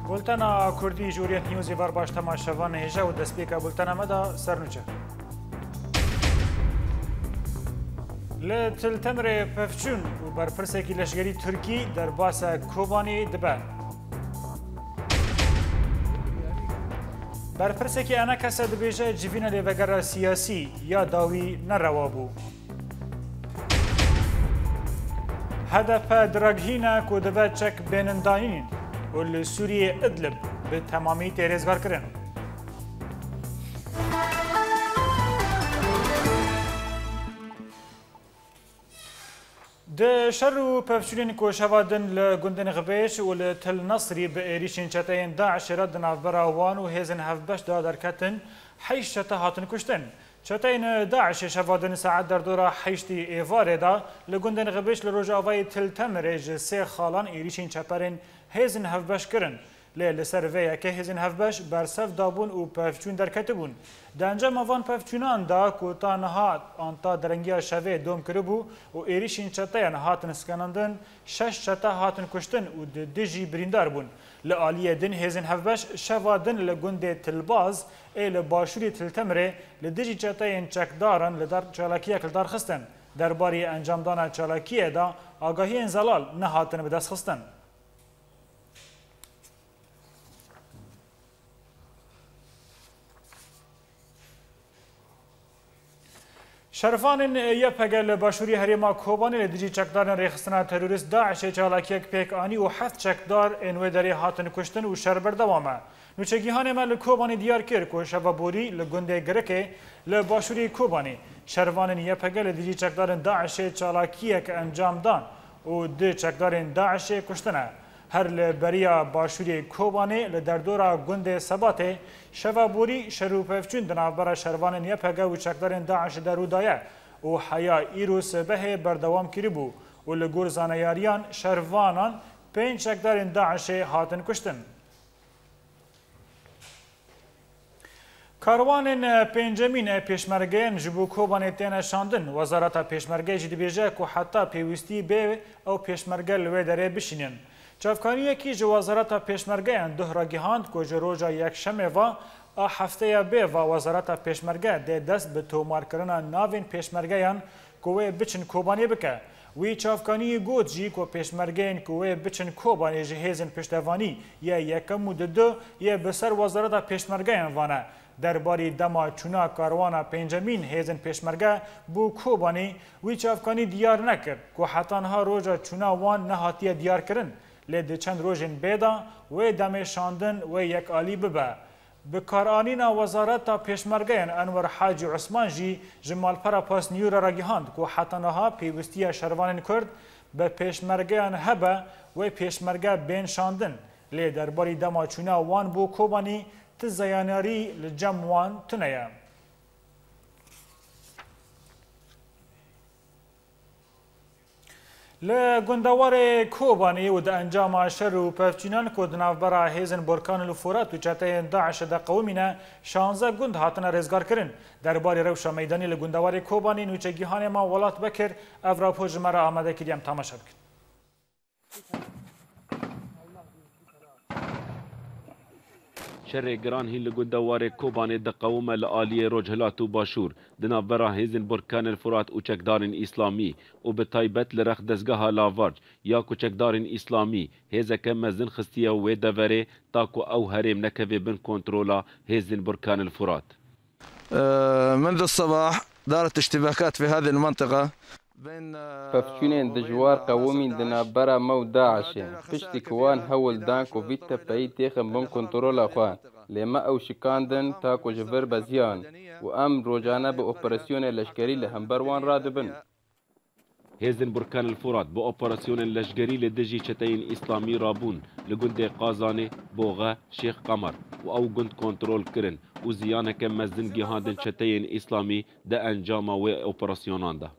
بولتنا كردي جوريت نيوزي برباش تماشاوان هجا و دسبيكا بولتنا مدى سرنوچه لتل تمر پفچون و برپرسکی لشگری ترکی در باس کوبانی دبه برپرسکی انا کسا دبیجه جوین لیوگر سیاسی یا داوی نروابو هدف دراگهینا کو دبه چک بینندانین و لسوریه ادلب به تمامی تیرزگار کرن ده شر و پفچولین کوشوادن لگندن غبیش و لتل نصری به ایریشین چتاین داعش رد نافبرا وان و هیزن هفبش دا درکتن حیش چتا هاتن کشتن چتاین داعش شوادن ساعت در دورا حیشتی ایواره دا لگندن غبیش لروج آوای تل تمریج سه خالان ایریشین چپرین هیزن هفبش کرن لیل سر ویا که هیزن هفبش برسف دابون و پفچون درکت بون دانجا موان پفچونان دا کوتان هات آنتا درنگیا شوه دوم کربو و ایریشین چتایان هاتن سکنندن شش چتا هاتن کشتن و دجی بریندار بون لآلیه دن هیزن هفبش شوادن لگنده تلباز ایل باشوری تلتمره لدجی چتایان چکدارن لدار چالاکیه کلدار خستن درباری انجام دانا چالاکیه دا آگاهی انزلال نه هاتن به دست خستن شرفان یپگل باشوری هریما کوبانی لدیجی چکدارن ریخستنا تروریست داعش چالاکیک پیک آنی و 7 چکدار انویداری هاتن کشتن و شربر دوامه نوچگیهان مل کوبانی دیار کرد که شبابوری لگنده گرکه لباشوری کوبانی شرفان یپگل لدیجی چکدارن داعش چالاکیک انجام دان و ده چکدارن داعش کشتنه هر لبریا باشوری کوبانی لدردورا گنده سباته شوابوری شروپفچون دنابرا شروان یپگه و چکدارن داعش درو دایه و حیا ایروس به بردوام کریبو و لگور زانیاریان شروانان 5 چکدارن داعش هاتن کشتن کاروان پنجمین پیشمرگین جبو کوبانی تین شاندن وزارت پیشمرگی جدی بیجه که حتی پیوستی به او پیشمرگه لوی داره بشینن چافکانی کی وزارت پیشمرگه دهراگیهاند که روزا یک شنبه و هفته به و وزارت پیشمرگه ده دست به تومار کردن ناوین پیشمرگهان که بچن کوبانی بکه وی چافکانی گوت جی که پیشمرگهان که بچن کوبانی جهیزن پشتوانی یا یکم و دو یا بسر وزارت پیشمرگهان وانه درباره دما چونا کاروان پنجمین هیزن پیشمرگه بو کوبانی وی چافکانی دیار نکرد که حتی ها روزا چونا وان نهاتی دیار کردن لید چند روزن بیدا و دم شاندن و یک آلی ببه. بکارانینا وزارت پیشمرگین انور حاجی عثمان جی جمال پرا پاس نیور راگیهاند که حتی نها پیوستی شروان کرد به پیشمرگین هبه و پیشمرگه بین شاندن لید درباری دماچونا وان بو کوبانی تزیاناری لجم وان تنیه. لگندوار کوبانی و د انجام شر و پفچینان که دنافبرا هیزن برکان الفرات و چتاین داعش د قومینه 16 گند هاتن رزگار کرن درباره روشا میدانی لگندوار کوبانی نوچگیهان ما ولات بکر افراپو جمره آمده کریم تماشا بکن شر گران هی لگندوار کوبانی د قوم لآلی رجهلات و باشور دنافبرا هیزن برکان الفرات و چکدارن اسلامی و به تایبت لرخ دزگاه لاوارج یا کوچکدارن اسلامی هیزک مزن خستیه و دوره تاکو او هرم نکوی بن کنترولا هیزن برکان الفرات. منذ الصباح دارت اشتباكات في هذه المنطقة پفچونین دجوار قومین دنابرا مو داعشه پشتی کوان هول دانکو ویتا پایی تیخم بن کنترول خواه لما او شکاندن تاکو جفر بزیان و ام روجانه به اپراسیون لشکری لهمبروان رادبن. هیزن برکان الفرات با اپراسیون لشکری لدجی چتاین اسلامی رابون لگند قازانه بوغه شیخ قمر و او گند کنترول کرن و زیانه که مزدن گیهاندن چتاین اسلامی ده انجام و اپراسیونان ده.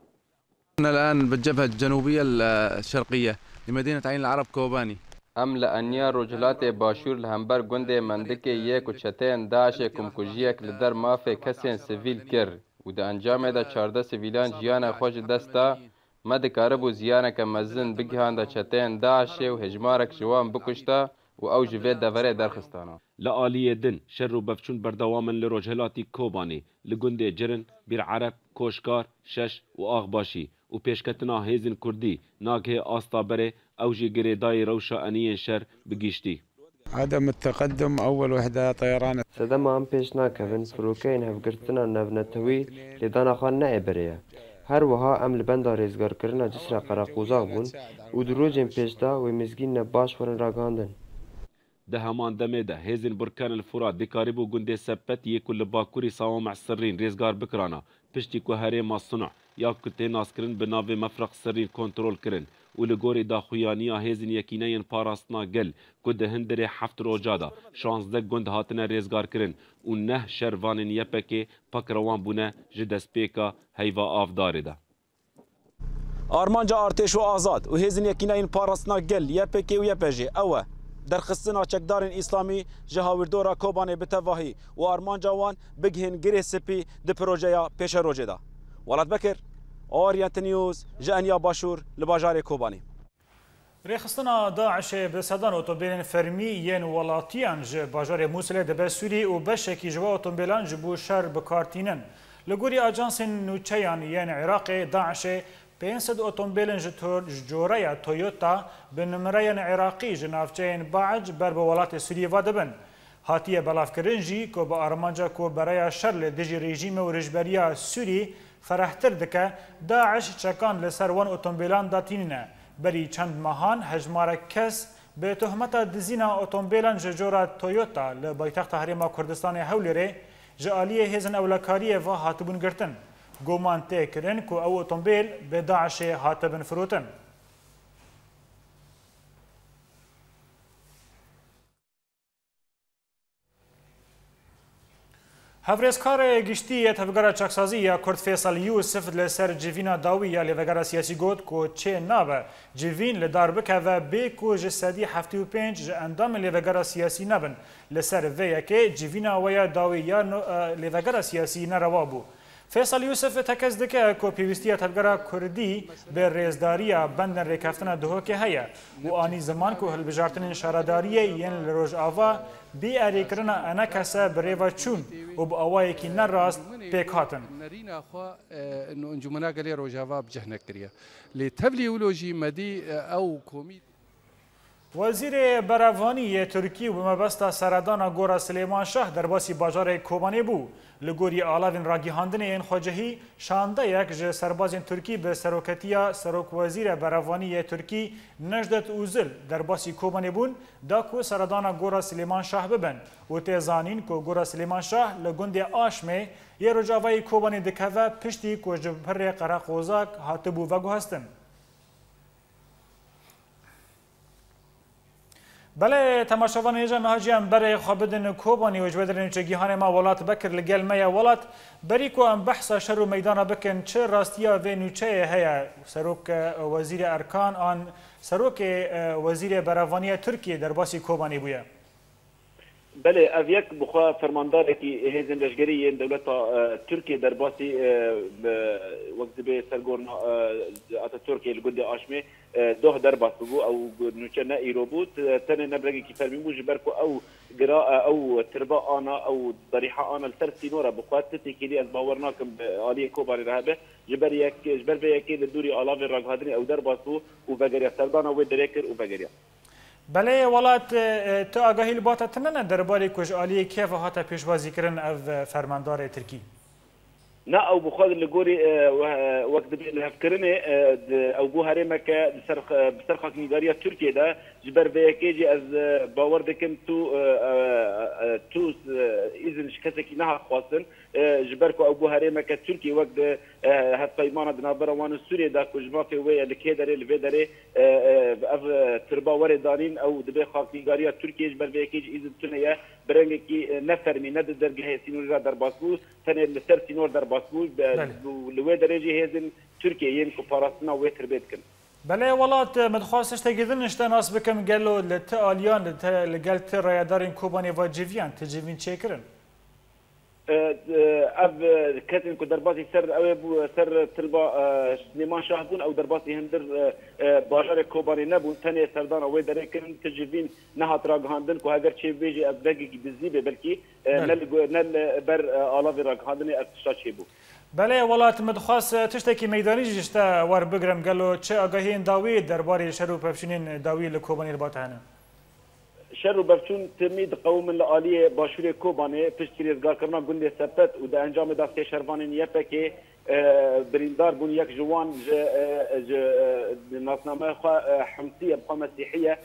الآن بالجبهة الجنوبية الشرقية لمدينة عين العرب كوباني. ام لانیا روجهلات باشور لهمبر گوند مندک یک و چتین داعش کمکوژیک لدر مافه کسین سیویل کر و د انجام دا 14 سیویلان جیان خوش دستا ما دکاربو زیانک مزن بگهان دا چتین داعش و هجمارک جوان بکشتا و او جوید دوره درخستانا. لآلیه دن شر و بفچون بردوامن لروجهلاتی کوبانی لگنده جرن بیر عرب کوشکار شش و آغباشی و پیشکتنا هیزن کردی ناگه آستا بره او جی گریدای روشا انیین شر بگیشتی. عدم التقدم أول وحدة طيران سدم هم پیش ناکەون فروکەین هەفگرتنە نەڤنەتەوەی لێدانەخان نائێبەرەیە هەروەها ئەم لە بەندا ڕێزگارکردنە جسرە قەرەقوزاق بوون و درۆژێن پێشدا وی مزگینە باش وەرن ڕاگەاندن. ده همان دمه ده هیزن برکان الفرات دکاریبو گنده سبت یکو لباکوری ساوام سرین ریزگار بکرانا پشتی که هریم صنع یا کتی ناس کرن بناوی مفرق سرین کنترول کرن و لگوری دا خویانیا هیزن یکینین پاراستنا گل که ده هندره 7 روجادا 16 گند هاتنه ریزگار کرن و 9 شروانین یپکه پک روان بونه جدس پیکا هیوا آفداره ده. آرمانجا ارتش و آزاد و هیزن یکینین پاراستنا گل یپکه و یپجه اوه درخستنا چکدارین اسلامی جهاوردورا کوبانه بتواهی و آرمان جوان بگهن گری سپی د پروژه پیش روجه دا. ولاد بکر اورینت نیوز جانیا باشور لباجار کوبانی. رخصتنا داعش بسدان اوتومبیلن فرمی ین ولاتیان ج باجار موصل د سوری و بشکی جوا اوتومبیلان جبو شر بکارتینن لگوری آژانس نوچیان ین عراق داعش 500 اوتومبیلن جوره تویوتا به نمره عراقی جنافچین باج بر به ولات سوریه وادبن هاتیه بلافکرنجی که با آرمانجا که برای شرل دیجی رژیم و رجبریا سوری فرحتر دکه داعش چکان لسر وان اوتومبیلان داتینه بری چند ماهان هجمار کس به تهمت دزینا اوتومبیلان جوره تویوتا لبایتخت هریما کردستان هولیره جالیه هزن اولکاریه و هاتبون گرتن گومان تکرن که او اوتومبیل به داعش هاتبن فروتن. هفرزکار گشتی تفکر چکسازی یا کرد فیصل یوسف لسر جوینا داوی یا لوگرا سیاسی گود که چه نابه جوین لدار بکه و بی که جسدی 75 اندام لوگرا سیاسی نبن لسر ویا که جوینا ویا داوی یا لوگرا سیاسی نروا بو. فیصل یوسف تکز دکه که پیوستی تفکر کردی به ریزداری بندن ریکفتن دهو که هیا و آنی زمان که هلبجارتن شارداریه ین لروج آوا بی اریکرنا انا کسا بریوا چون و با آوایی که نراست پیک هاتن. نرينا أخوة إنه إنجمنا قلي روجافا بجهنا كريا لتفليولوجي مدي أو كوميد. وزیر براوانی ترکی و مبستا سردان گورا سلیمان شاه در باسی باجار کوبانی بو لگوری آلاوین راگیهاندن این خواجهی شانده یک جه سربازین ترکی به سروکتیا سروک وزیر براوانی ترکی نجدت اوزل در باسی کوبانی بون دا کو سردان گورا سلیمان شاه ببن و تیزانین کو گورا سلیمان شاه لگند آشمه یه رجاوی کوبانی دکوه پشتی کو جبهر قرقوزاک هاتبو وگو هستن. بله تماشاوان ایجا مهاجیان برای خوابدن کوبانی و جوادرین چگیهان ما ولات بکر لگل میا ولات بری کو ام بحث شر و میدان بکن چه راستیا و نوچه هیا سروک وزیر ارکان آن سروک وزیر براوانی ترکیه در باسی کوبانی بویا. بله اویک بخوا فرماندار کی هیزن لشگری دولت ترکیه در باسی وقت به سرگورنا ات ترکیه لگود آشمه دوه در باس بو او نوچه نه ایرو بود تنه نبرگی کی فرمی موج برکو او قراءه او تربا انا او ضريحه انا الترسي نورا بخوا تتكيلي از باورناكم عاليه كوباري رهبه جبر يك لدوري الاف الرغادني او در باسو وبغريا سردانا ودريكر وبغريا بله ولات تو آگاهی لباتا تنن درباره کج آلیه کیف هاتا پیشوازی کرن او فرماندار ترکی؟ نه او بخواد لگوری وقت بیل هفکرنه او بو هرمک بسرخ نگاریا ترکیه ده جبر بیاکیجی از باور دکم تو ایزن شکسکی نه خواستن جبر کو او بو هرمک ترکیه وقت هات پیمان دنابر وان سوریه ده کجما فی وی لکی داره لوی داره اف تربا وردانین او دبی خاک نگاریا ترکیه جبر بیاکیجی ایزن تنه برنگی کی نفرمی ند درگه سینور در باسو تنه لسر سینور در باسو لوی درجه هزن ترکیه ين كوباراسنا ويتر بيتكن بله ولات مدخواستش تجدن نشته ناس بکم گلو لتآلیان لگلت رایدارین کوبانی و جیویان تجیوین چه کرن؟ اب كاتن كو درباتي سر او بو سر تلبا سليمان شاهبون او درباتي هندر باجار كوباني نبون ثاني سردان او دركن تجيبين نهات راغاندن كو هاجر شي بيجي ابدغي دزيبه بلكي نل بر الاف راغاندني ارتشاشيبو بله ولات مدخواست تشتكي ميداني جشتا ور بگرم گلو چه آگاهین داوی درباره شروع پفشینین داوی لکوبانی الباتانه شر بفشون تميد قوم الآلية باشوري كوباني پشتی رزگار کرنا گند سبت و ده انجام دست شروان يپكي بريندار بون يك جوان ناسنامه حمسية بخوا مسيحية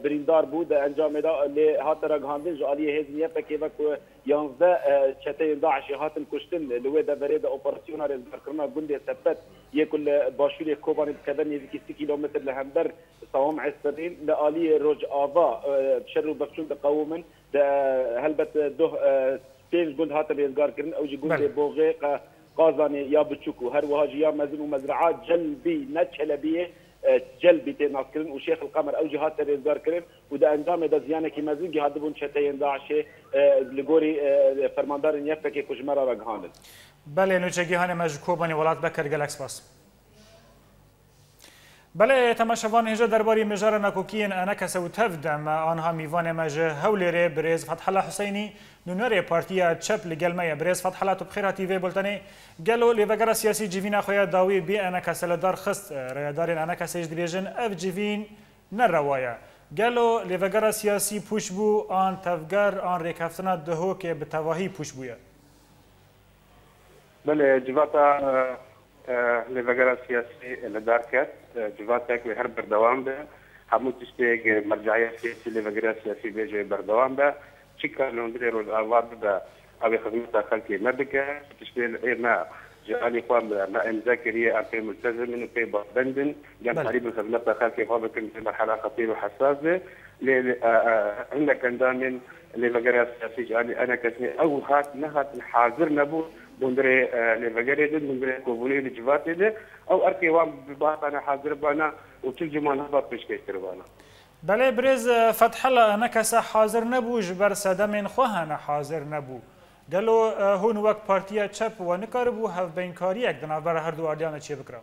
بريندار بود انجام دا اللي هات رقهاندن جو آلية هزن يپكي وكو 11 چته داعش هاتن كشتن لوي ده بريد اوبراسيون رزگار کرنا گند سبت يكل باشوري كوباني بكدن يزكي 6 كيلومتر لهمبر صوام عسرين لآلية روج آفا بشروا بفشون تقومن هلبت ده بين جند هات رزگار کرن او جي گند بوغي قازاني يا بتشوكو هر وهاجي يا مزن ومزرعات جلبي نتشلبيه جلبي تناس كرن وشيخ القمر او جهات رزگار كرن وده انجام ده زيانه كي مزن جهاد بون شتين داعش لغوري فرماندار يفكي كجمره رغاند بله نوچگی هانه مجکوبانی ولات بکر گلکس باس بله تماشاوان هجا درباری مجار نکوکین انکس و تفدم آنها میوان مجه هولره برز فتح الله حسینی نونر پارتیا چپ لگلمه برز فتح الله تبخیر تیوی بولتنی گلو لیوگر سیاسی جیوین خویا داوی بی انکس لدار خست ریادارین انکس اج دیجن اف جیوین نروایا گلو لیوگر سیاسی پوش بو آن تفگر آن ریکفتنا دهو که به تواهی پوش بویا بله جواتا لبقرة سياسي لداركت جواتك وهر بردوام به همو تشتيق مرجعية سياسي لبقرة سياسي بيجي بردوام به شكا لندري روز آواد به أبي خدمة خلقي مدكة تشتيق إيرنا جعلي خوام ما مذاكرية أركي ملتزم وفي بندن جام قريب خدمة خلقي خوام كنت في مرحلة خطيرة وحساسة عندك دائما لبقرة سياسي جعلي أنا كسني أو هات نهات الحاضر نبو بندري لبقرة دل بندري كوبوني لجواتي دل أو أركي وام بباطنا حاضر بانا وكل جمان هبط بشكي تربانا بله برز فتح الله أنا كسا حاضر نبو جبر سدمين خوهانا حاضر نبو قالو هون وقت بارتيا تشاب ونكاربو هف بينكاري اكدنا برا هردو آديانا چه بكرا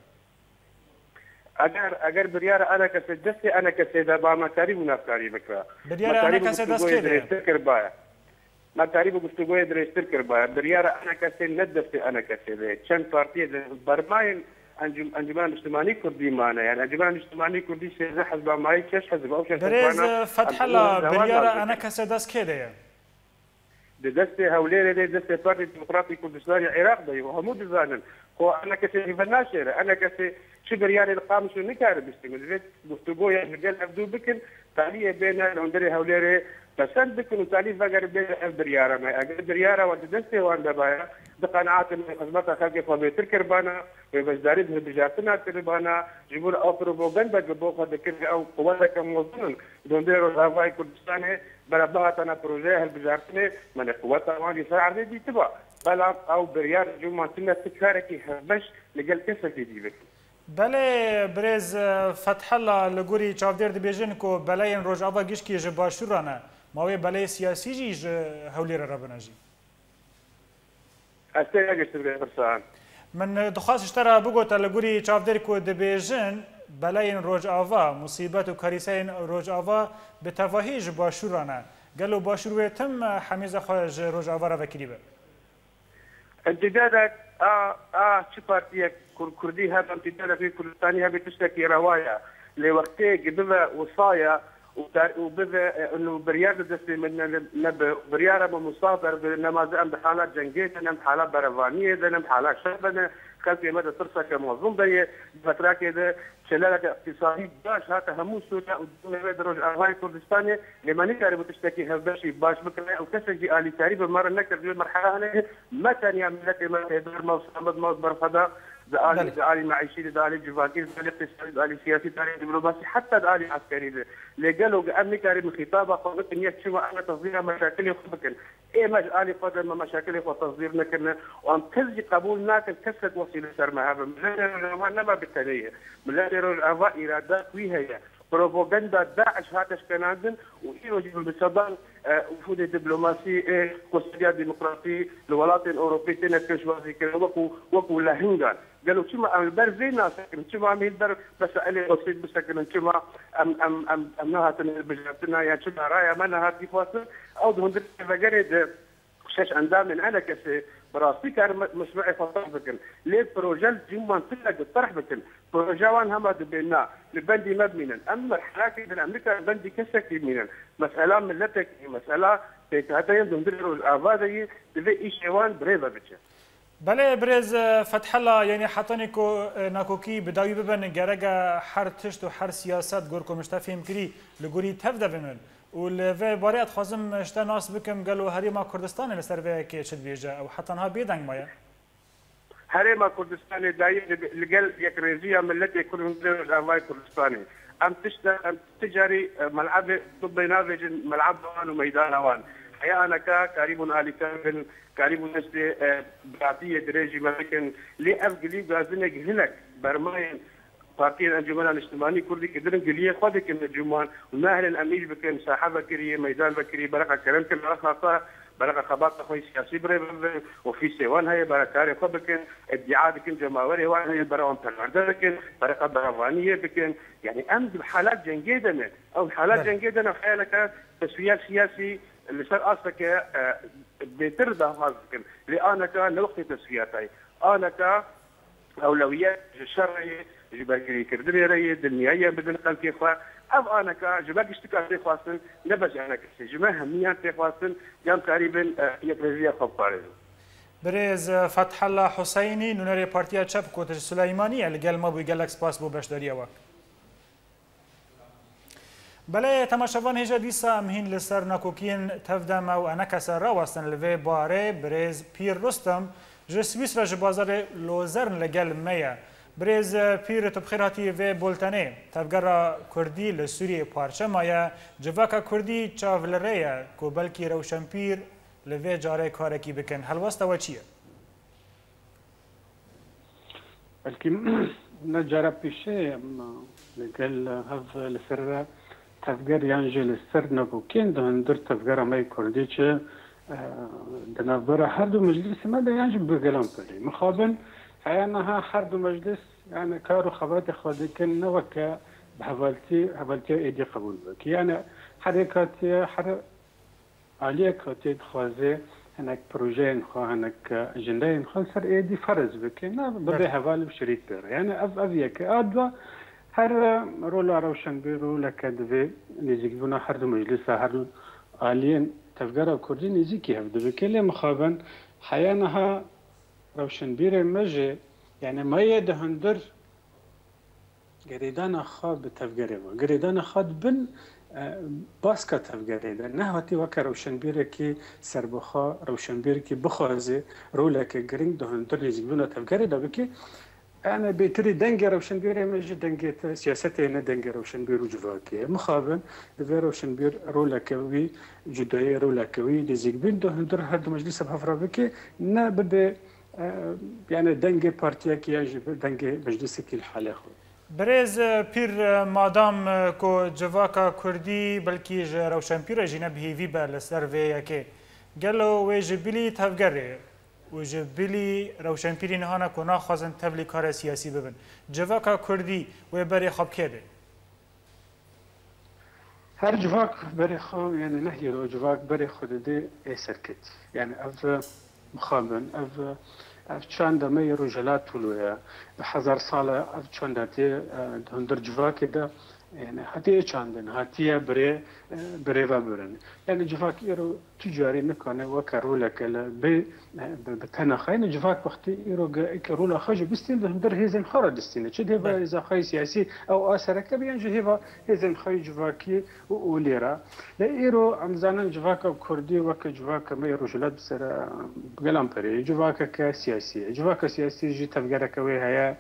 اگر بریار انا کسی دستی انا کسی دبا ما تاری منافقاری بکرا بریار انا کسی دست كده ما تعريب گفتگوی درشتر کربایا بریار انا کسی ندستی انا کسی ده چند پارتی برماین انجمن اجتماعی کردی مانه يعني انجمن اجتماعی کردی سه حزب ماي كش حزب او برز فتح الله بریار انا کسی دست كده دست هوليره دست بارتي ديمقراطي كردستان العراق ده وهم دزانن هو انا كسي فناشر انا كسي شو بريان القام شو نكار بيستمر گفتگو يا رجال ابدو بكن تعليه بين الهندري هوليره بسند بكن وتعليه فقر بين البرياره ما اجر برياره ودست وان دبايا بقناعات خدمتها خلق فبيتر كربانا وبجداري بجاتنا كربانا جبور او بروباغندا بوخ ذكر او قوات كموزن دونديرو هواي كردستان برباتنا بروجيه البجارتني من قوات وان يساعد دي تبع بلا او بريار جمعه سنه تكاركي هبش لقل كسكي دي بك بله برز فتح الله لگوری چاودر دبیجن کو بلاین روز آوا گیش کی باشورانه ماوی بلای سیاسی جیج هولیر ربناجی استاگش تبرسان من دخواست اشترا بگوت لگوری چاودر کو دبیجن بلاین روز آوا مصیبت و کاریسین روز آوا به تواهیج باشورانه قالوا باشور تم حميزه خارج روز آوا را وکیلی به امتدادك شو بارتيك كردي هذا امتداد في كردستاني هذا تشتكي روايه لوقتي قبل وصايا وبذا انه بريار دستي من برياره مصابر بنماذج بحالات جنگيه نم حالات برفانيه نم حالات شبنه خلفي مدى ترسا كمنظوم بي فترة كده شلالة اقتصادي باش هاتا همو سوتا ودونا درج اغاي كردستاني لما نكارب تشتكي هباشي باش بكرا او كسجي آلي تاريب مرة نكتر في المرحلة هنا ما تاني عملت ما تهدر موصامد موت برفضا دعالي معيشي دعالي جواكير دعالي اقتصادي دعالي سياسي دعالي دبلوماسي حتى دعالي عسكري اللي قالوا امني كاري من خطابه قلت ان يكشف انا تصدير مشاكل يخبكن ايه مجالي قدر ما مشاكل وتصديرنا كنا وان تزي قبولنا كسد وسيله سرما هذا من ما بالتاليه من لا الافاء ارادات وهي بروباغندا داعش هاتش كان عندن ويجب بالصدام وفود دبلوماسي قصدية ديمقراطي الولايات الأوروبية تنكش وزي كذا وكو لهنجا قالوا شو ما البر زينا سكن شو ما عم يقدر بس عليه بسيط بسكن شو ما أم نهات البجاتنا يا شو رايا ما نهات يفاصل أو ده فجرد شاش أندام من أنا كسي براسي كان مشروع فطر بكن ليه بروجال جيم منطقة الطرح بكن بروجاوان هم دبنا لبندي مبنيا أما الحراكة من أمريكا بندي كسكي مينا مسألة ملتك مسألة هذا يندم دروا الأفادي تبي إيشوان بريفا بتشا بله برز فتح الله يعني حتانيكو ناكوكي بداوي ببن جرجا حر تشت و حر سياسات جوركم مشتفهم كري لجوري تفدا بمن والفي باريات خازم اشتا ناس بكم قالوا هريما كردستان لسر كي شد بيجا او حتى انها بيدنگ مايا هريما كردستان داي لقال يكريزيا ملتي يكون الافاي كردستاني ام تجاري ملعب ضد نافج ملعب وان وميدان وان حيا انا كريم اليكا كريم نسبه براتيه دريجي ممكن لي افقلي غازنك هناك برماين بارتي الانجمن الاجتماعي كردي قدرن قليه خذك النجومان والماهل الاميج بكم ساحه بكريه ميدان بكري بركه كلام كل اخر بركه خباط اخوي سياسي وفي سيوان هي بركه خبك ادعاء بكن جماهيري وان هي براون بكن بركه برافانيه بكن يعني ام بحالات جنجيدنا او حالات جنجيدنا حالك تسويات سياسي اللي صار اصلك بترضى هذا لأنا كان وقت تسوياتي انا ك اولويات الشرعيه جباكي كردري ريد النهايه بدل قال كيف او انا كجباك اشتكى خاصن نبج انا كجماعه هميات خاصن جام تقريبا يكرزيه خباري برز فتح الله حسيني نونري بارتيا شاب كوت سليماني اللي قال ما بو قال لك سباس بو بشداريه وقت بله تماشاوان هجا دیسا امهین لسر ناکوکین تفدم او انکسر را وستن لوی باره برز پیر رستم جو سویس را جبازار لوزرن لگل میا برز پیر تبخیراتی و بولتنه تفگر کردی لسوری پارچه مایا جواکا کردی چاو لریا کو بلکی روشن پیر لوی جاره کارکی بکن هلوست و چیه؟ بلکی نجارة پیشه لگل هف لسر تفجر یانجی لسر نبوکین دهندر تفجر مای کردی چه دنبره هر دو مجلس ما ده یانجی بگلام پلی مخابن حیانها هر دو مجلس يعني كارو خبرات خودی کن نوکه بحوالتی ایدی قبول بک يعني حرکاتی حر عالیه کاتی خوازه هناك بروجين خو هناك اجندين خو سر ايدي فرز بك نا بدي حوالي بشريك بير يعني افيك ادوا هر رولا روشن بيرو لكدفي نيجيبونا هر مجلس هر عاليين تفجر كردي نيجيكي هبد بك اللي مخابن حيانها روشن بير مجي يعني ما يدهندر قريدانا خاد بتفجر قريدانا خاد بن باسكت تفجريدا نهوتي وكا روشنبير كي سربخا روشنبير كي بخازي رولا كي جرينج دهن دريج بنا تفجريدا بكي انا بيتري دنجي روشنبير مجي دنجي سياستي انا دنجي روشنبير وجواكي مخابن دفي روشنبير رولا كوي جداي رولا كوي ديزيك بين دهن در هاد مجلس بحفرا بكي نا بده يعني دنجي بارتيا كي يجي دنجي مجلس كي الحاله برز پیر مادام کو جواکا کردی بلکی ج روشن پیر جنب هیوی بر لسر وی که گلو و جبلی تفگره و جبلی روشن پیری نهانا کو ناخوازن تبلی کار سیاسی ببن جواکا کردی و بری خواب کده هر جواک بری خواب یعنی نهی رو جواک بری خود دی ایسر کت یعنی اف مخابن اف چند می رجالات طولویا به 1000 ساله اف چند دی هندر جواکی ده يعني حتى چاندن حتى بري و برن يعني جفاك إيرو تجاري نكانه وكرولا كلا بتنا خاين جفاك وقتي إيرو كرولا خارج بستين ده در هزن خارج دستينه شد هذا إذا خاي سياسي أو آثار كبير يعني هذا هزن خاي جفاكي ووليرا لا إيرو عمزانا جفاك كردي وك جفاك ما يرجلات بسر بقلم بري جفاك كسياسي جفاك سياسي جي تفجر كوي هيا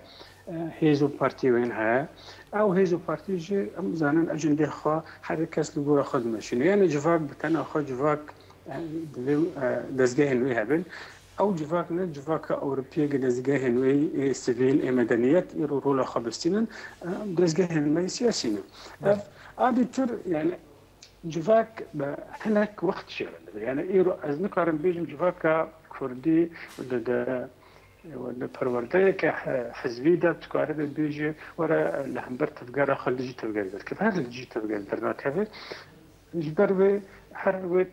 هيزو بارتي وين ها او هيزو بارتي جي زانن اجنده خو حركه لغور خد ماشين يعني جفاك بتنا خو جفاك دزگاه نوی هبن او جفاك نه جفاك اوروبيه دزگاه نوی سيفيل مدنيات يرو رولا خبستين دزگاه نوي سياسي ابي تر يعني جفاك هناك وقت شغل يعني ايرو از نكارم بيجم جفاك كردي والبرورده كحزبي ده تقارب بيجي ورا لهمبر تفقر خليجي تفقر كيف هذا اللي تفقر درنا كيف جبر هر وقت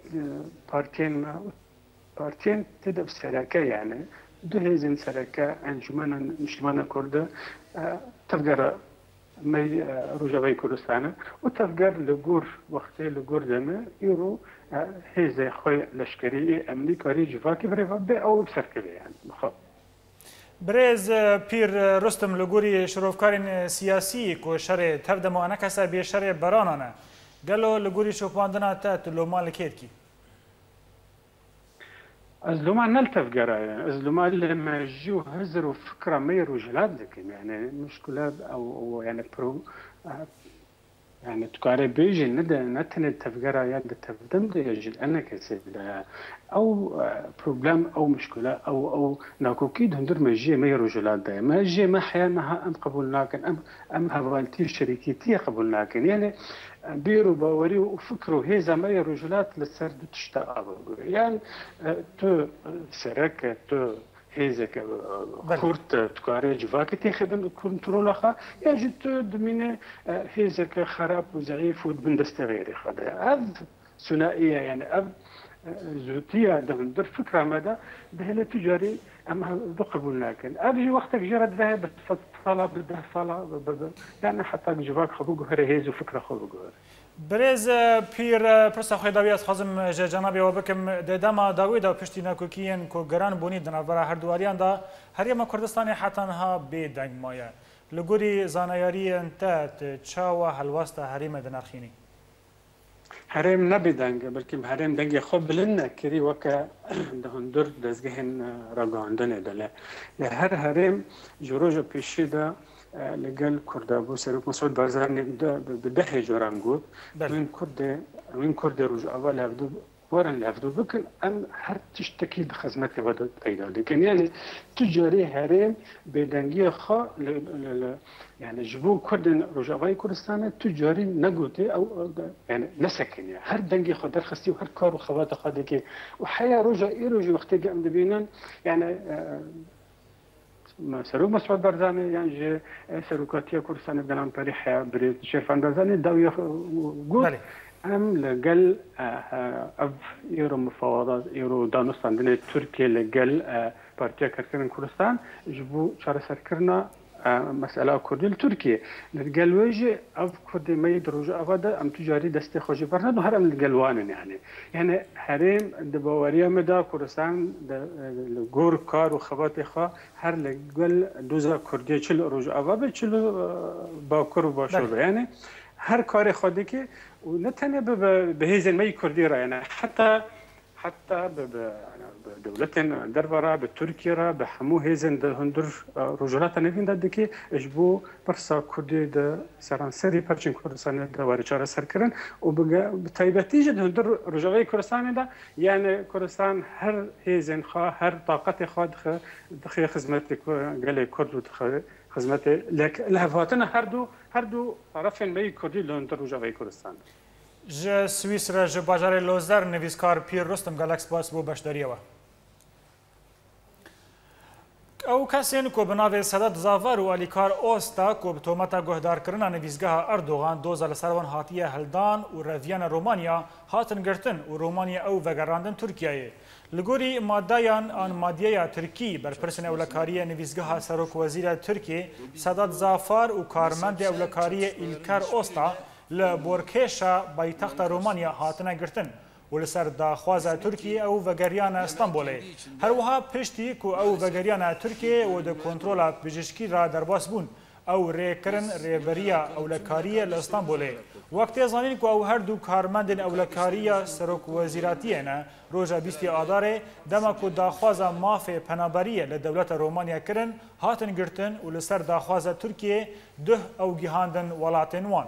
بارتين تدب سركه يعني دو هزين سركه انجمن مسلمان كرد تفقر مي رجوي كردستان وتفقر لجور وقت لجور دمه يرو هزي خوي لشكري امني كاري جفاكي بريفا او بسركه يعني بخاف برز پیر رستم لگوری شروفکارین سیاسی کو شر تفدم و انکسا بی شر برانانه گلو لگوری شوپاندنا تا تلومال کیت کی از لومان نلتف قرايه از لومان لما جو هزر وفكره ما يروجلات لكن يعني مشكله او يعني برو يعني تقاري بيجي نتن تفقرا يد تفدم دي يجي أنا كسب أو بروبلم أو مشكلة أو ناكوكيد هندر مجيء ما يرجلات ده ما جي ما حيانها أم قبولناكن أم هوالتي شركتي قبولناكن يعني بيرو باوري وفكروا هذا ما يرجلات للسرد تشتاق يعني تو سرك تو هيزك كورت تقاري جواك تاخذ كنترول خا يجد دمينه هيزك خراب وضعيف وبندست غيري خدا هذا ثنائيه يعني اب زوتيه در فكره مدى ده تجاري اما قبول لكن ابجي وقتك جرت ذهب طلب بده صلاه يعني حتى جواك خبوق هيز وفكره خبوق برز پیر پرسا خداوی از خازم جنابی و بکم دما داوید و پشتی نکوکیین کو گران بونی دنابرا هر دواریان دا هریم کردستان حتی ها به دنگ مایه لگوری زانیاری انتات چاوا هلواستا هریم دنارخینی هرم نبي دنگ بلکه هرم دنگ خوب لنا كري وكا دهندر دزگهن راگاندن دله هر هرم جروج پیشیده لقال كردابو سروك مسعود بارزاني بدحي جورانجود وين كرد رجع أول هفدو ورن هفدو بكن أم هر تشتكي بخدمتي ودا قيدا لكن يعني تجاري هرم بدنجية خا يعني جبو كرد رجعي كردستان تجاري نجوتي أو يعني نسكن يعني هر دنجي خدر خستي وهر كار وخوات خادك وحياة رجع وقت جاء مدبينا يعني سروك مسعود بارزاني يعني سروكاتية كردستان بلان بريحة بريد شرفان بارزاني داوية قول أم لقل أب يورو مفاوضات يورو دانوستان دنيا تركيا لقل بارتيا كركرن كردستان جبو شارع سركرنا مسألة كردي لتركيا لقل ويجي أب كردي ما يدرج أفادا أم تجاري دستي خوشي برناد وهر أم القلوان يعني هرم دبواريا مدا كردستان لغور كار وخباتي خا هر لقل دوزا كردي چل روج أفادا چل باكر وباشور يعني هر کار خودی که و نه تنها به هیزن می کردی را یعنی حتی به دولت درباره به ترکیه را به همو هیزن ده هندر رجالات نوین داده که اجبو برسا کردی ده سرانسری پرچین کردستان ده وارچاره سر کردن و به تایبتی جد هندر رجاوی کردستان ده یعنی کردستان هر هیزن خواه هر طاقت خود دخی خدمت گله کرد و خدمت لهفاتنا هر دو طرف می کردی لندر رجاوی کردستان ج سوئیسرا ج بازار لوزر نویسکار پیر رستم گالاکس باس بو باشداریوا او کسین کو بناوی سداد زاور و الیکار اوستا کو بتومتا گهدارکرنا نویزگاه اردوغان دوزل سروان هاتیه هلدان و رویان رومانیا هاتن گرتن و رومانیا او وگراندن ترکیه لگوری مادیان آن مادیه ترکی بر پرسن اولکاری نویزگاه سروک وزیر ترکی سداد زافار و کارمند اولکاری الیکار اوستا لبورکیشا بایتخت رومانیا هاتن گرتن ولسر داخوازا ترکیه او وگریان استانبوله هر وها پشتی کو او وگریان ترکیه و د کنترول پزشکی را درباس بون او ریکرن ریبریا اولکاریه لاستانبوله وقتی زانین کو او هر دو کارمندن اولکاریه سروک وزیراتیه نه روزا 20 آذار دما کو داخوازا ماف پنابریه لدولت رومانیا کرن هاتن گرتن ولسر داخوازا ترکیه ده او گیهاندن ولاتن وان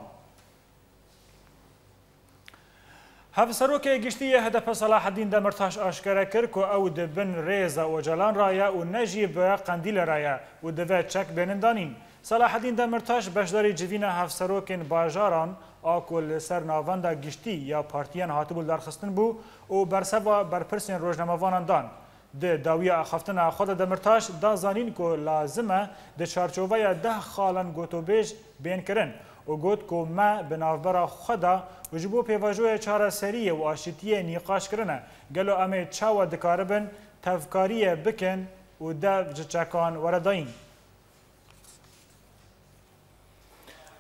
هفسروک گشتی هدف صلاح الدین دمرتاش آشکار کرد که او دبن ریزا و جلان رایا و نجیب قندیل رایا و دوه چک بینندانین. صلاح الدین دمرتاش بشداری جوین هفسروکین باجاران آکل سر ناواندا گشتی یا پارتیان هاتبول درخستن بو و برسوا برپرسین روزنامه‌وانان دان. ده داویه اخفتن خود دمرتاش دا زانین که لازمه ده چارچوبه 10 خالن گوتوبیج بین کرن و گوت که ما بنافبرا خدا وجبو پیواجوی چاره سریه و آشتیه نیقاش کرنه گلو امه چاو دکاربن تفکاریه بکن و ده جچکان ورداین.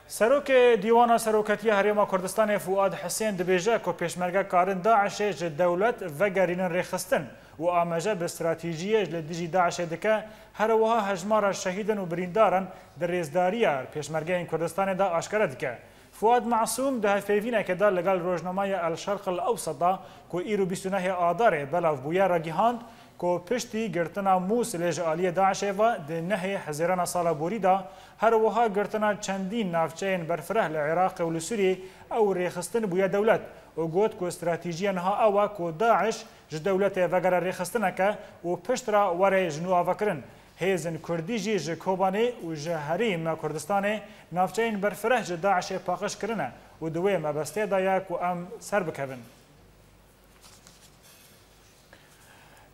سروک دیوان سروکتی هریما کردستان فؤاد حسین دبیجه که پیشمرگه کارن داعش دولت وگرین ریخستن و آمجه به استراتیجیه لدیجی داعش دکه هر وها هجمار شهیدن و بریندارن در ریزداریه پیشمرگه این کردستان دا آشکاره دکه. فؤاد معصوم ده فیوینه که دا لگل روزنامه الشرق الاوسط دا که ایرو 29 آذار بلاو بویا را گیهاند که پشتی گرتنا موس لجالی داعش و ده نهی حزیران سال بوری دا هر وها گرتنا چندین نافچین برفره لعراق و لسوری او ریخستن بویا دولت و گوت که استراتیجی انها او که داعش دولت وگر ریخستنه که و پشت را وره جنو آوکرن هیزن کردی جی جکوبانه و جهریم کردستان نافچین برفره داعش پاقش کرنه و دوی مبسته دایا که ام سر بکوین.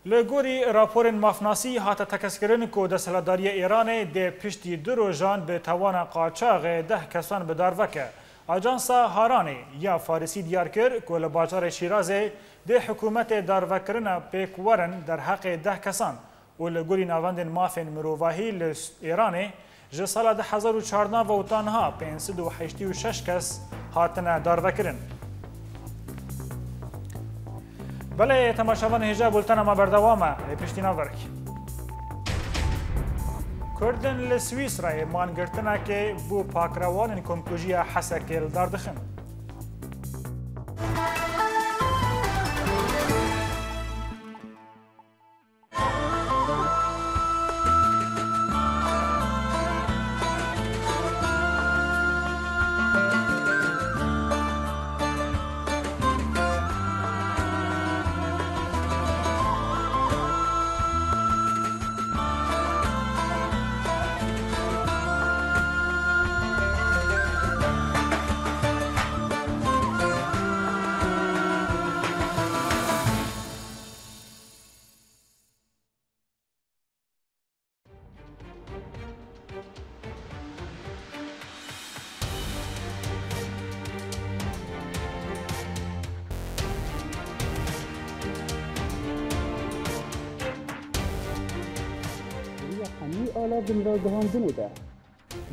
لگوری راپور مافناسی هات تکس کرن که دستهلداری ایران ده پشتی دو روزان به توان قاچاق 10 کسان به دار وکه. آژانسا هارانه یا فارسی دیار کرد که لباجار شیراز ده حکومت دار وکرن پیک ورن در حق 10 کسان و لگوری نواند مافن مروواهی ایران جه سال 2014 و تنها 586 کس هاتن دار وکرن. بله تماشاوان هجا بولتن ما بردوامه پشتی ناورک. کردن لسویس رای مانگرتنه که بو پاکروان کنکوژی حسکیل دار دخن.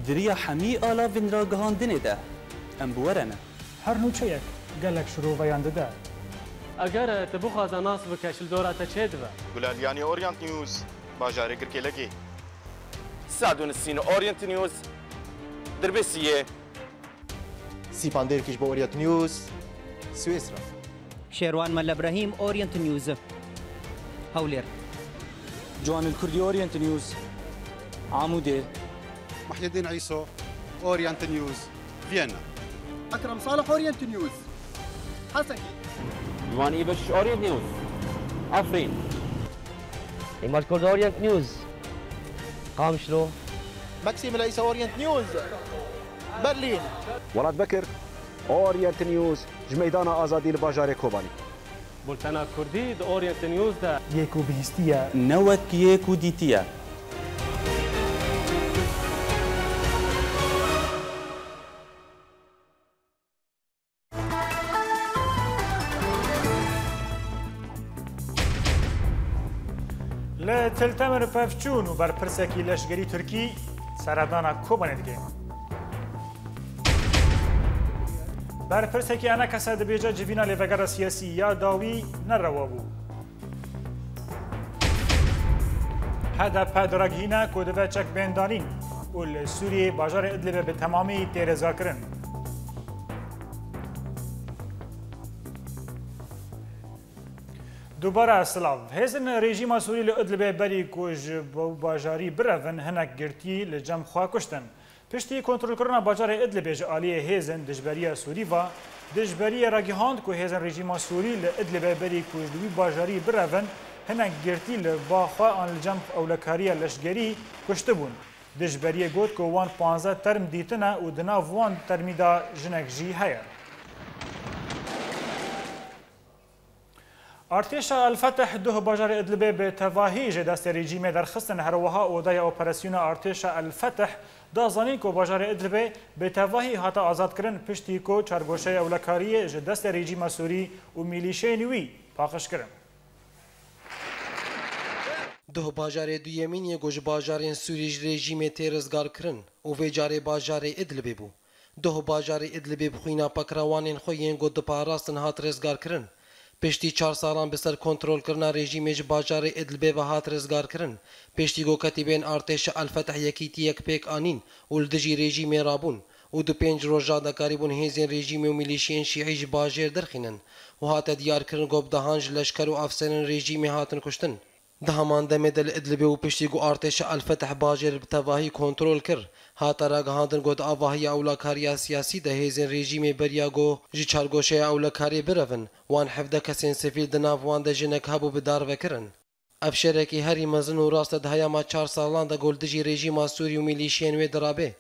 دریا حمی آلا وین را گهاندنه ده ام بورنه هر نوچه یک گلک شروع ویانده ده اگر تبخواز ناس بکشل دورات چه دوه گلالیانی اورینت نیوز باجاره گرکی لگی سادون السين اورينت نيوز دربسيه سيباندير كيش بأورينت نيوز سويسرا شيروان مال ابراهيم اورينت نيوز هولير جوان الكردي اورينت نيوز عمودي محي الدين عيسو اورينت نيوز فيينا اكرم صالح اورينت نيوز حسكي جوان ايبش اورينت نيوز عفرين ايمار كرد اورينت نيوز قامشلو ماكسيم العيسى اورينت نيوز برلين ولاد بكر اورينت نيوز جميدان ازادي الباجار كوباني بولتانا كردي اورينت نيوز ده يكو بيستيا نوت يكو ديتيا تلتمر پفچون و بر پرسکی لشگری ترکی سردانا کوبانه دگه بر پرسکی انا کسا دبیجا جوینا لیوگر سیاسی یا داوی نروا بو هدف پدراگهینا کودوه چک بندانین و سوریه باجار ادلب به تمامی تیرزا کرن دوباره سلاف هزن رژیم سوری لادلب بری کوج باجاری برون هنک گرتی لجم خواه کشتن پشتی کنترل کردن باجار ادلب جالیه هزن دجبری سوری و دجبری راگیهاند کو هزن رژیم سوری لادلب بری کوج دوی باجاری برون هنک گرتی لبا خواه آن لجم اولکاری لشگری کشته بون دجبری گوت کو وان 15 ترم دیتنه و دنا وان ترمی دا جنک جی هیا ارتش الفتح دو باجار ادلب به تواهی دست رژیم در خستن هروها اودای اپراسیون ارتش الفتح دازانی کو باجار ادلب به تواهی هات آزاد کردن پشتی کو چارگوشه اولکاری دست رژیم سوری و میلیشه نوی پاخش کردن دو باجار دویمین یه گوش باجارین سوریج رژیم تیرزگار کرن و وی جاره باجار ادلب بو دو باجار ادلب بخوینا پکروانین خوین گود پاراستن هات رزگار کرن پشتی 4 سالان بسر کنترل کرنا رژیمش باجار ادلب و هات رزگار کرن پشتی گو کتیبین ارتش الفتح یکیتی یک پیک آنین و لدجی رژیم رابون و دو 5 روزا دکاری بون هیزین رژیم و میلیشین شیعیج باجر درخینن و هات دیار کرن گوب دهانج لشکر و افسرین رژیم هاتن کشتن دهمان دمدل ادلب و پشتی گو ارتش الفتح باجر بتواهی کنترل کر هاتا راگهاندن گود آواهی اولکاری سیاسی ده هیزن رژیم بریا گو جی چارگوشه اولکاری برون وان حفظه کسین سفیل دناف وان ده جنک هبو بدار وکرن افشرکی هری مزن و راست ده هیا ما 4 سالان ده گلدجی رژیم سوری و میلیشین و درابه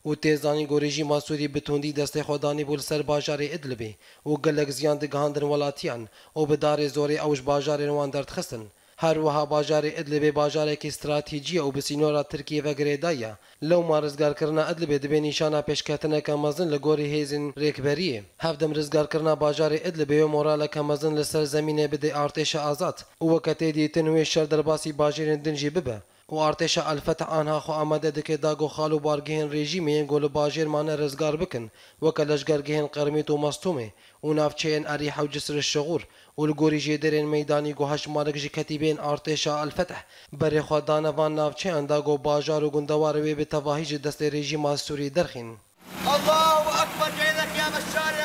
و تیزانی گو رژیم سوری بتوندی دست خودانی بول سر باجار ادلبی و گلک زیان ده گهاندن ولاتیان و بدار زوری اوش باجار وان درد خستن هر وها باجار ادلب باجار کی استراتیجی او بسینورا ترکیه و گریدایا لو ما رزگار کرنا ادلب دبی نشانه پیشکتنه کمازن لگوری هیزن ریکبریه هفدم رزگار کرنا باجار ادلب و مورال کمازن لسر زمینه بده ارتش آزاد و وقت دی تنوی شر درباسی باجر دنجی ببه و ارتش الفتح آنها خو آمده دکه داگو خالو بارگهن رژیمی گل باجر مان رزگار بکن وکلشگرگهن قرمیت و مستومه و نافچین اریح و جسر الشغور والگوری جدرین میدانی گو هش مارک جی کتیبین ارتش الفتح بری خودانه وان نافچه انداگو باجار و گندوار وی به تواهی دست رژیم سوری درخین الله اکبر جیدک یا بشار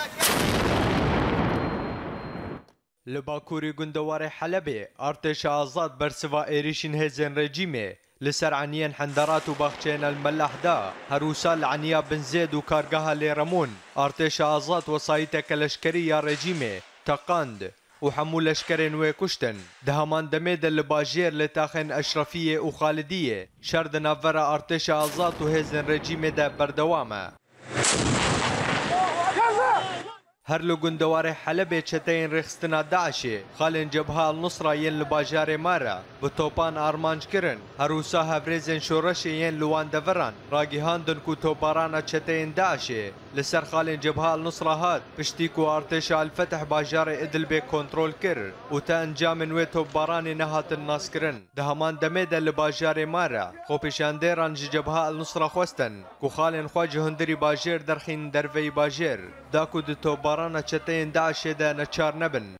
لباکوری گندوار حلبه ارتش آزاد برسوا ایریشین هزن رژیمه لسر عنيان حندرات وباخشين الملاح دا هروسال عنيا بن زيد وكارقها لرمون ارتش آزاد وصايتك الاشكرية رجيمه تقاند وحمول اشكرين ويكشتن دهمان دميد الباجير لتاخن اشرفية وخالدية شرد نافرا ارتش آزاد وهزن رجيمه دا بردوامه هر لو گندوار حلب چتین رخستنا داعشه خالن جبهه النصره ين لباجار مارا بتوپان ارمانج کرن هروسا هفرزن شورش ين لوان دفران راگیهاندن کو توپارانا چتین داعشه لسر خالن جبهه النصره هات پشتیکو ارتش الفتح باجار ادلب کنترول کر و تا انجام و توپاران نهات الناس کرن دهمان دمید لباجار مارا خو پیشاندران جبهه النصره خوستن کو خالن خواجه هندری باجر درخین دروی باجر داکو د توپاران رانا چتين داعش دا نچار نبن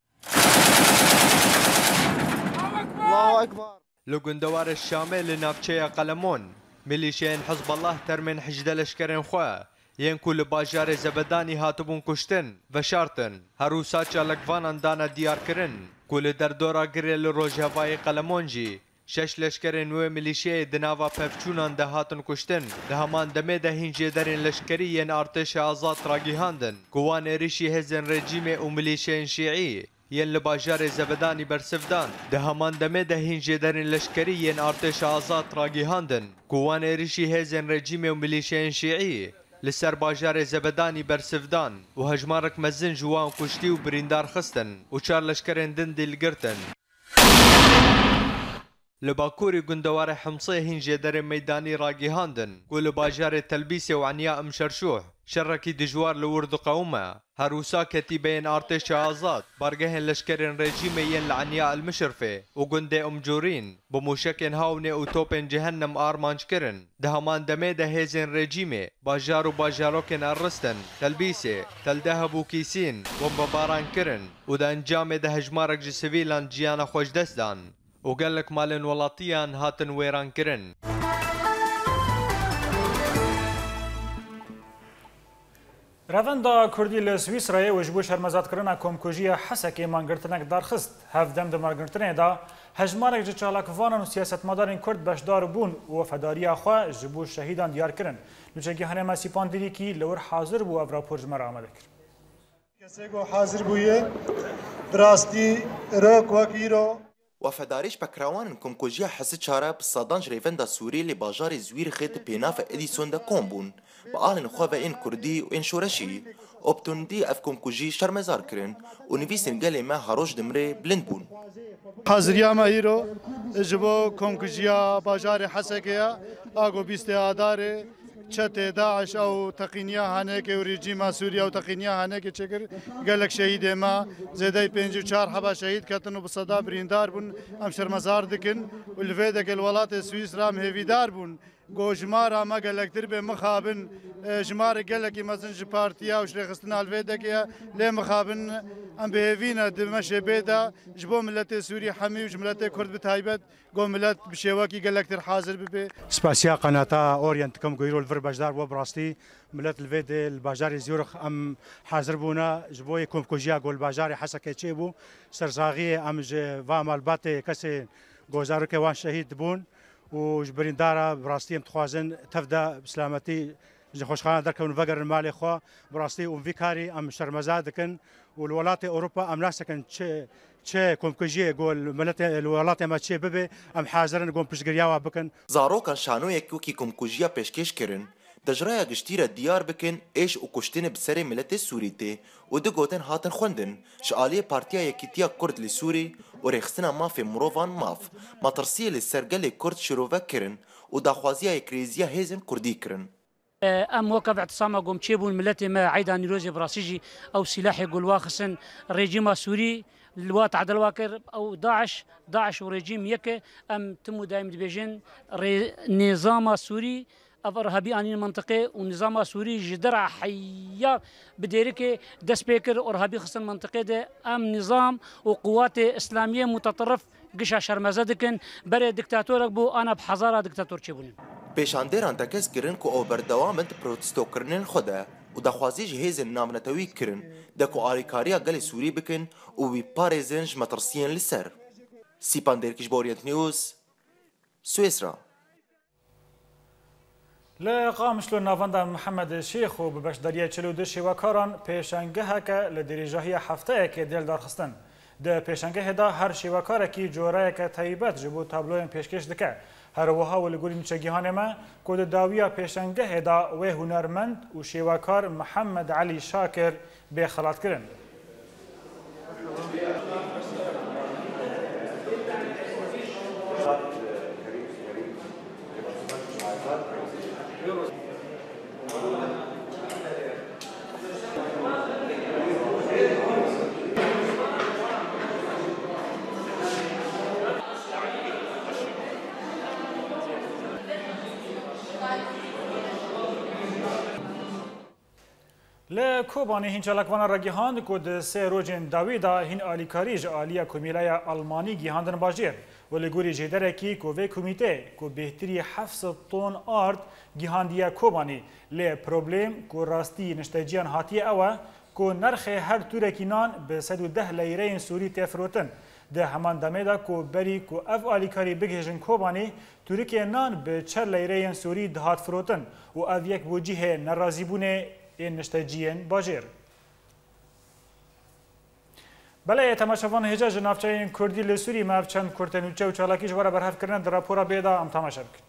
الله اكبر لو الشامل نافچه قلمون ميليشين حزب الله ترمن حجدل اشكرن خوا ين كل باجار زبداني هاتبون كشتن وشارتن هروسا چالکوان دانا دیار کرن كل در دورا گرل روجهوای قلمونجي شش لشکرین و میلیشیای دناوا پفچونان ده هاتن کشتن ده همان دمه ده هنجه درین لشکریین ارتش آزاد راگیهاندن گوان ریشی هزن رژیم و میلیشیین شیعی ین لباجار زبدانی برسفدان ده همان دمه ده هنجه درین لشکریین ارتش آزاد راگیهاندن گوان ریشی هزن رژیم و میلیشیین شیعی لسر باجار زبدانی برسفدان و هجمارک مزن جوان کشتی و بریندار خستن و چار لشکرین دن دلگرتن لباكوري گندوار حمصي هنجي در ميداني راگيهاندن قول باجار تلبيسي وعنيا مشرشوح شرکی دجوار لورد قومه هروسا كتيبين ارتش آزاد بارجهن لشكرين رجيميين لعنياء المشرفة وجندي أمجورين بموشكن هاوني وتوبن جهنم آرمانج كرن دهمان دميده هيزن رجيمي باجارو باجاروكن الرستن تلبيسي تلدهب وكيسين ومباران كرن ودا انجام ده هجمارك جسفيلان جيانا خوش دستان وقالك مالن ولاتيان هاتن ويران كرن روندا کردی لسویسرای و جبو شرمزاد کردن کمکوژی حسکی مانگرتنک درخست هفدم دمارگرتنه دا هجمارک جچالاکوانان و سیاستمدارین کرد بشدار بون و وفاداری خوا جبو شهیدان دیار کردن نوچگی هنما سیپان دیدی کی لور حاضر بو افرا پرجمر آمده کرد کسی کو حاضر بویه براستی راک وکیرو وفداريش بكراوان كومكوجيا حس تشارا بالصدانج ريفندا سوري اللي باجاري زوير خيط بيناف اديسون دا كومبون بقالن خوابا ان كردي وان شورشي اوبتون دي اف كومكوجي شرمزار كرن ونفيسن قالي ما هروش دمري بلندبون حاضريا ما هيرو جبو كومكوجيا باجاري حسكيا اغو بيستي اداري چته داعش او تقینیا هنه که رژیم سوریه او تقینیا هنه که چکر گلک شهید ما زیدای 54 حبا شهید کتن و بصدا بریندار بون ام شرمزار دکن و الویده که الولات سوئیسرا هم هیویدار بون گو جمارا ما گلکتر به مخابن جمار گلکی مثلا ج پارتیا و شرخستن الویده که لی مخابن ام بهوینا دمشه بیدا جبو ملت سوری حمی و ملت کرد بتایبت گو ملت بشواکی گلکتر حاضر ببه سپاسیا قناتا اورينت كم غيرو الفر باجدار وبراستي ملت الفيد الباجاري زيورخ ام حاضر بونا جبوي كوم كوجيا گول باجاري حسكه چيبو سرزاغي ام ج وامال باتي كسي گوزارو كه وان شهيد بون و جبرين دارا براستي ام تخوازن تفدا بسلامتي خوشخانه دركون فقر المالي خو براستي ام فيكاري ام شرمزادكن والولات اوروبا ام ناسكن چه کمکجی گل ملت الولات ما چه ببه ام حاضرن گم پشگریا بکن زاروکان شانو یکو کی کمکجیا پیشکش کرن دجرایا گشتیره دیار بکن ايش و کشتن بسر ملت سوریته و دو گوتن هاتن خوندن شعالی پارتیا یکیتیا کرد لسوری و رخصنا ماف مروفان ماف مطرسیه لسرگل کرد شروع کرن و داخوازیا کریزیا هیزن کردی کرن ام وقف اعتصام قوم تشيبون ملتي ما عيدا نيروزي براسيجي او سلاح يقول واخسن ريجيم سوري الوات عدل واكر او داعش وريجيم يك ام تمو دايم دبيجن نظام سوري ارهابي اني منطقه ونظام سوري جدرع حيا بديرك دسبيكر ارهابي خصن منطقه ده ام نظام وقوات اسلاميه متطرف قشا شرمزدكن بري دكتاتورك بو انا بحضاره دكتاتور تشيبون پیشاندران تکس کرن که او بردوامند پروتستو کرنن خوده و دخوازی جهیز نامنتوی کرن دکو آریکاریا گل سوری بکن و بی پارزنج مترسیین لسر سیپان درکش بورینت نیوز سویسرا لقامش لنافندا محمد شیخ و ببشداریه 42 شیواکاران پیشنگه که لدریجاهی هفته که دل دارخستن ده پیشنگه دا هر شیواکاره کی جوره که تایبت جبو تابلوین پیشکش دکه هر وها ولگوری نچگیهان ما کود داویا پیشنگه دا و هنرمند و شیواکار محمد علی شاکر به خلات کرن لکوبانی هنچالکوانا را گیهاند کود سه روزین داویدا هن آلیکاریج آلیا کمیلای آلمانی گیهاندن باجیر و لگوری جدره کی کوه کمیته کو بهتری 700 تن آرد گیهاندیا کوبانی لی پروبلم کو راستی نشتجیان هاتی اوه کو نرخ هر تورکینان به 110 لیره سوری تفروتن ده همان دمه کو بری کو اف آلیکاری بگهجن کوبانی تورکی نان به 4 لیره سوری دهات فروتن و اف یک وجیه نرازی بونه این نشتجیان باجر. بله تماشاوان هجا جنافچه این کردی لسوری ما چند کردنوچه و چالاکیش وارا برهف کردن در راپورا بیدا ام تماشا بکن.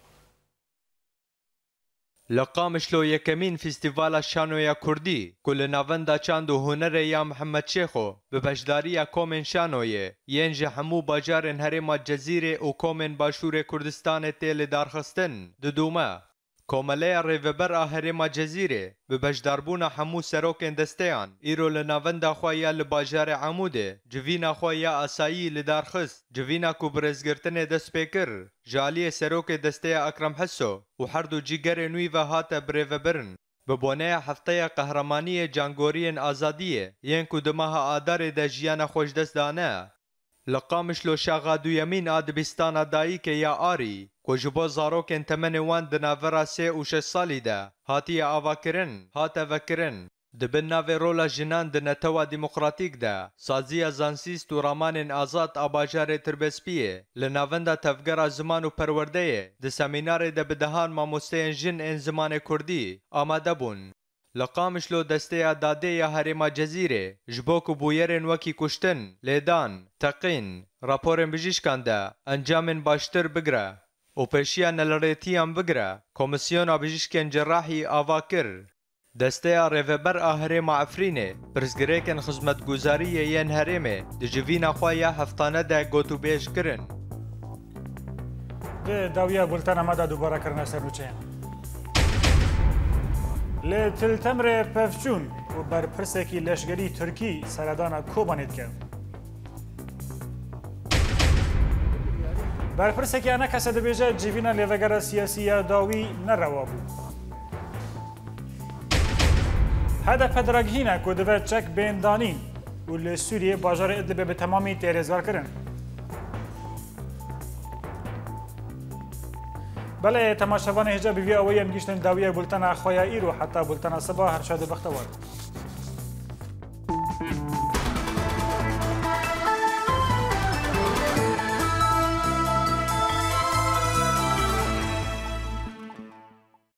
لقامشلو یکمین فستیوالا شانویا کردی کل ناوندا چاند و هنر یا محمد شیخو به بشداری کومن شانویه ینج همو باجارن هرما جزیره و کومن باشور کردستان تیل دارخستن ددوما کۆمەلەیە ڕێڤەبەر هەرێما جەزیرێ bi beşdarbûna hemû serokên desteyan îro li navenda xwe ya li bajarê Amûdê civîna xwe ya asayî li darxist civîna ku bi rêzgirtinê dest pê kir ji aliyê serokê desteya Ekrem Heso û her du cîgerên wî ve hate birêvebirin bi boneya hefteya qehremaniyê cangoriyên azadiyê yên ku di meha adarê de jiyana xwe ji dest dane. Li Qamişlo şaxa duyemîn a dibîstana dayîkê ya Arî ku ji bo zarokên temenê wan di navbera 3 û 6 salî de hatiye avakirin hate vekirin dibin navê rola jinan di netewa demokratîk de saziya zansîst û ramanên azad a bajarê Tirabespiyê li navenda tevgera ziman û perwerdeyê di semînarê de bi dehan mamosteyên jin ên zimanê Kurdî amade bûn. Li Qamişlo desteya dadê ya Herêma Cezîrê ji bo ku bûyerên wekî kuştin, lêdan, teqîn, raporên bijîşkan de encamên baştir bigire û pêşiya nelirêtiyan bigire, Komisyona Bijîşkên Cerrahî ava kir. Desteya rêveber a Herêma Efrînê pirsgirêkên xizmetguzariyê yên herêmê di civîna xwe ya heftane de gotûbêj kirin. Di dawiya bultena me de dubara kirine sernûçeyan. Li Tiltemrê pevçûn û berpirsekî leşgerî Tirkî seredana Kobanê dike. Berpirsekî ne kese dibêje civîna lêvegera siyasî ya dawî nerewa bû. Hedef pedragihîne ku dibe çek bên danîn û li Sûriyê bajarê Idlibê bi temamî têrêzgar kirin. Belê temaşevanê hêja bi vî awayê em gîştin dawiya bultena xwe ya îro heta bultena seba her şa dibextewar.